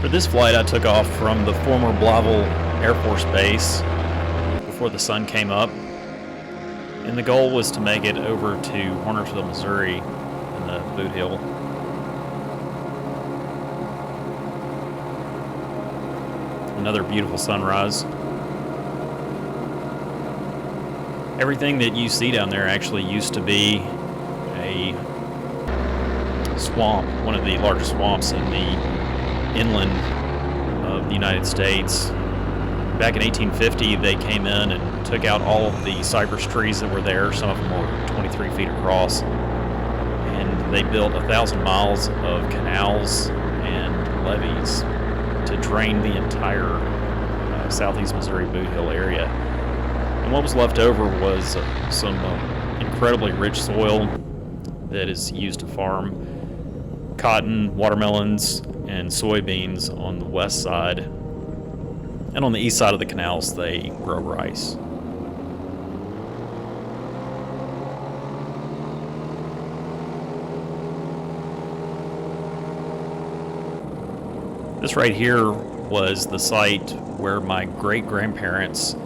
For this flight, I took off from the former Blavel Air Force Base before the sun came up, and the goal was to make it over to Hornersville, Missouri in the Boot Hill. Another beautiful sunrise. Everything that you see down there actually used to be a swamp, one of the largest swamps in the inland of the United States. Back in 1850, they came in and took out all of the cypress trees that were there. Some of them were 23 feet across. And they built 1,000 miles of canals and levees to drain the entire southeast Missouri Boot Hill area. And what was left over was some incredibly rich soil that is used to farm cotton, watermelons, and soybeans on the west side. And on the east side of the canals, they grow rice. This right here was the site where my great-grandparents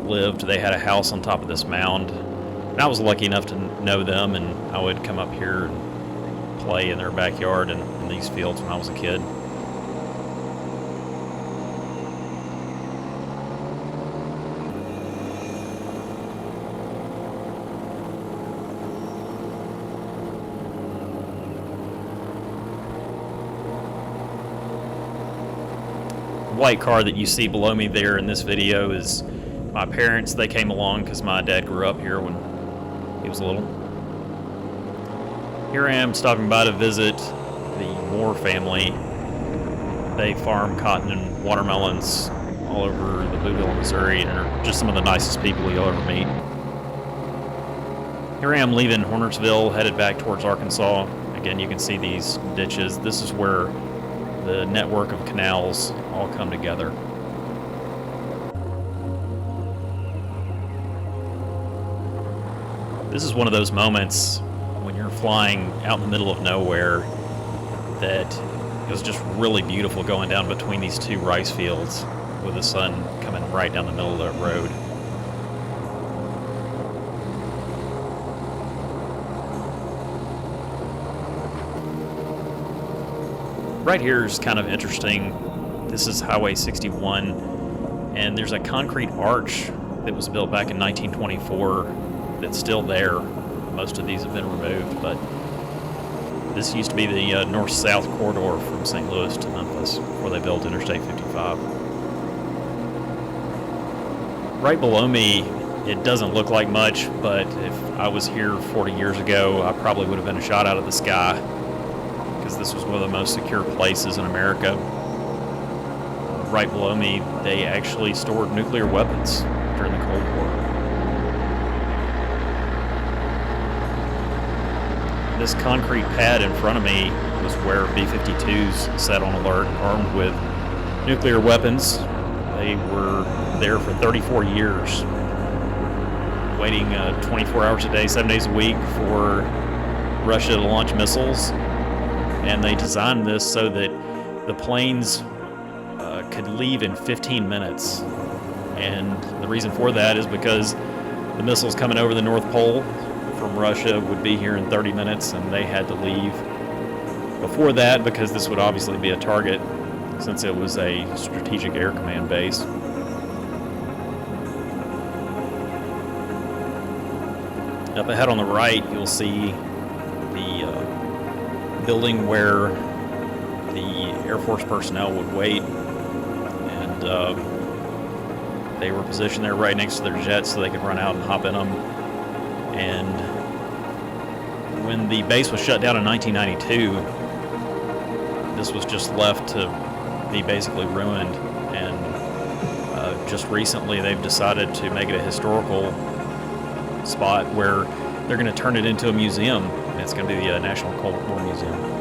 lived. They had a house on top of this mound. And I was lucky enough to know them, and I would come up here and play in their backyard and in these fields when I was a kid. The white car that you see below me there in this video is my parents. They came along because my dad grew up here when he was little. Here I am stopping by to visit the Moore family. They farm cotton and watermelons all over the Boot Hill, Missouri, and are just some of the nicest people you'll ever meet. Here I am leaving Hornersville, headed back towards Arkansas. Again, you can see these ditches. This is where the network of canals all come together. This is one of those moments when you're flying out in the middle of nowhere that it was just really beautiful going down between these two rice fields with the sun coming right down the middle of the road. Right here is kind of interesting. This is Highway 61, and there's a concrete arch that was built back in 1924 that's still there. Most of these have been removed, but this used to be the north-south corridor from St. Louis to Memphis before they built Interstate 55. Right below me, it doesn't look like much, but if I was here 40 years ago, I probably would have been a shot out of the sky, because this was one of the most secure places in America. Right below me, they actually stored nuclear weapons during the Cold War. This concrete pad in front of me was where B-52s sat on alert, armed with nuclear weapons. They were there for 34 years, waiting 24 hours a day, 7 days a week for Russia to launch missiles. And they designed this so that the planes could leave in 15 minutes. And the reason for that is because the missiles coming over the North Pole from Russia would be here in 30 minutes, and they had to leave before that because this would obviously be a target since it was a strategic air command base. Up ahead on the right, you'll see the building where the Air Force personnel would wait, and they were positioned there right next to their jets so they could run out and hop in them. And when the base was shut down in 1992, this was just left to be basically ruined, and just recently they've decided to make it a historical spot where they're going to turn it into a museum, and it's going to be the National Cold War Museum.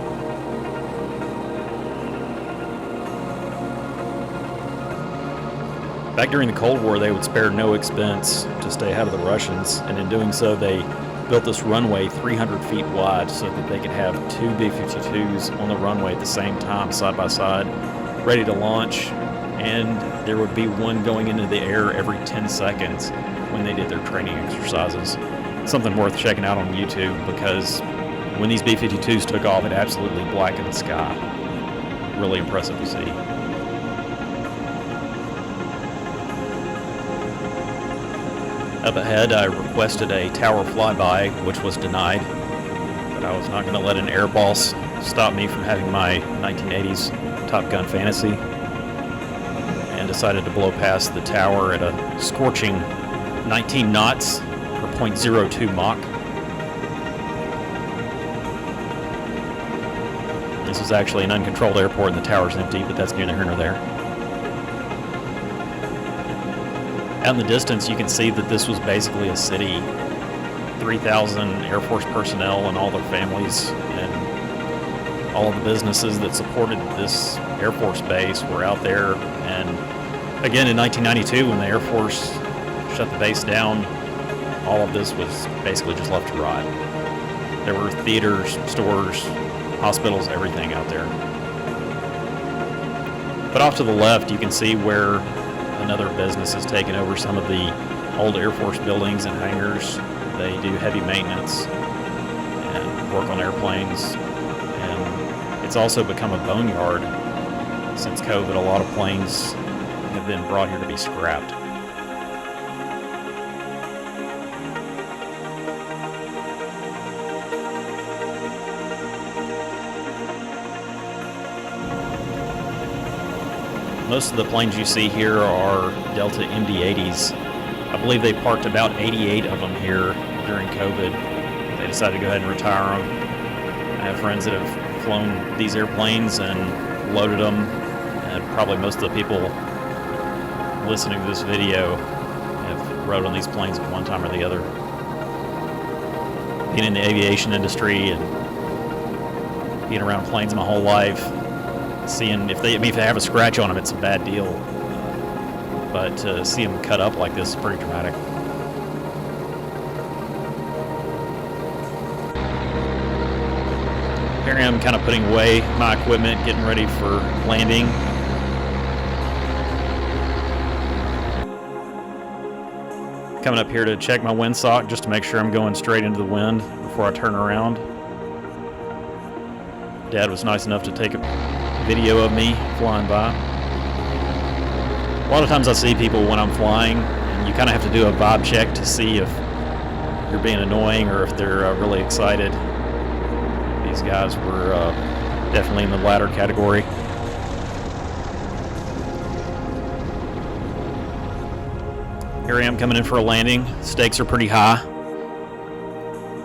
Back during the Cold War, they would spare no expense to stay ahead of the Russians, and in doing so, they built this runway 300 feet wide so that they could have two B-52s on the runway at the same time, side by side, ready to launch, and there would be one going into the air every 10 seconds when they did their training exercises. Something worth checking out on YouTube, because when these B-52s took off, it absolutely blackened the sky. Really impressive to see. Up ahead, I requested a tower flyby, which was denied, but I was not going to let an air boss stop me from having my 1980s Top Gun fantasy, and decided to blow past the tower at a scorching 19 knots, or 0.02 Mach. This is actually an uncontrolled airport and the tower's empty, but that's neither here nor there. Out in the distance, you can see that this was basically a city. 3,000 Air Force personnel and all their families and all of the businesses that supported this Air Force base were out there. And again, in 1992, when the Air Force shut the base down, all of this was basically just left to rot. There were theaters, stores, hospitals, everything out there. But off to the left, you can see where another business has taken over some of the old Air Force buildings and hangars. They do heavy maintenance and work on airplanes. And it's also become a boneyard. Since COVID, a lot of planes have been brought here to be scrapped. Most of the planes you see here are Delta MD-80s. I believe they parked about 88 of them here during COVID. They decided to go ahead and retire them. I have friends that have flown these airplanes and loaded them, and probably most of the people listening to this video have rode on these planes at one time or the other. Being in the aviation industry and being around planes my whole life, seeing if they have a scratch on them, it's a bad deal. But to see them cut up like this is pretty dramatic. Here I am kind of putting away my equipment, getting ready for landing. Coming up here to check my windsock just to make sure I'm going straight into the wind before I turn around. Dad was nice enough to take a video of me flying by. A lot of times I see people when I'm flying, and you kind of have to do a vibe check to see if you're being annoying or if they're really excited. These guys were definitely in the latter category. Here I am coming in for a landing. Stakes are pretty high.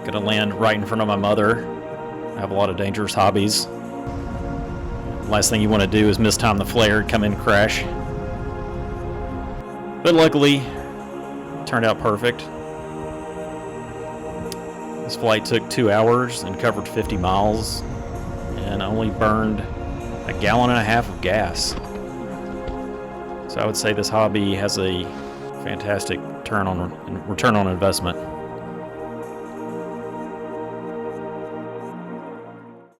Gonna land right in front of my mother. I have a lot of dangerous hobbies. Last thing you want to do is mistime the flare and come in and crash. But luckily, it turned out perfect. This flight took 2 hours and covered 50 miles, and I only burned 1.5 gallons of gas. So I would say this hobby has a fantastic return on investment.